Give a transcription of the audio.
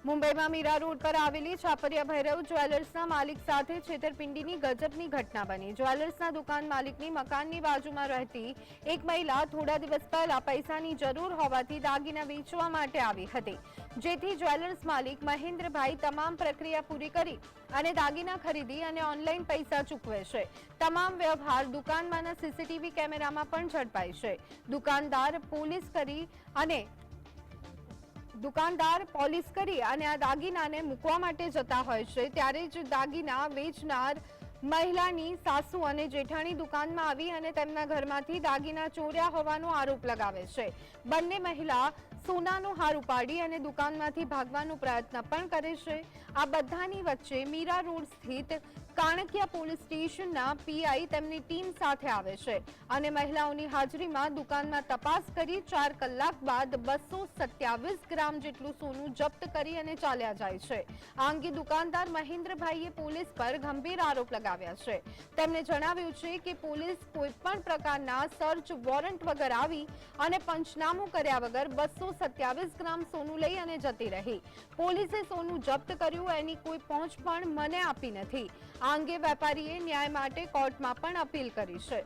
મુંબઈમાં મીરા રોડ પર આવેલી છાપરિયા ભૈરવ જ્વેલર્સના માલિક સાથે છેતરપિંડીની ગજબની ઘટના બની। જ્વેલર્સના દુકાન માલિકની મકાનની બાજુમાં રહેતી એક મહિલા થોડા દિવસ પહેલા પૈસાની જરૂર હોવાથી દાગીના વેચવા માટે આવી હતી, જેથી જ્વેલર્સ માલિક મહેન્દ્રભાઈ તમામ પ્રક્રિયા પૂરી કરી અને દાગીના ખરીદી અને ઓનલાઈન પૈસા ચૂકવે છે। તમામ વ્યવહાર દુકાનમાંના સીસીટીવી કેમેરામાં પણ ઝડપાય છે। દુકાનદાર પોલીસ કરી અને આ દાગીનાને મૂકવા માટે જતા હોય છે, ત્યારે જ દાગીના વેચનાર મહિલાની સાસુ અને જેઠાણી દુકાનમાં આવી અને તેમના ઘરમાંથી દાગીના ચોર્યા હોવાનો આરોપ લગાવે છે। બંને મહિલા સોનાનો હાર ઉપાડી અને દુકાનમાંથી ભાગવાનો પ્રયત્ન પણ કરે છે। આ બધાની વચ્ચે મીરા રોડ સ્થિત કાણકિયા પોલીસ સ્ટેશનના પીઆઈ તેમની ટીમ સાથે આવે છે અને મહિલાઓની હાજરીમાં દુકાનમાં તપાસ કરી 4 કલાક બાદ 227 ગ્રામ જેટલું સોનું જપ્ત કરી અને ચાલ્યા જાય છે। આ અંગે દુકાનદાર મહેન્દ્રભાઈએ પોલીસ પર ગંભીર આરોપ લગાવ્યા છે। તેમણે જણાવ્યું છે કે પોલીસ કોઈપણ પ્રકારના સર્ચ વોરંટ વગર આવી અને પંચનામું કર્યા વગર 227 ગ્રામ સોનું લઈ અને જતી રહી। પોલીસે સોનું જપ્ત કર્યું એની કોઈ પહોંચ પણ મને આપી નથી। આ અંગે વેપારીએ ન્યાય માટે કોર્ટમાં પણ અપીલ કરી છે।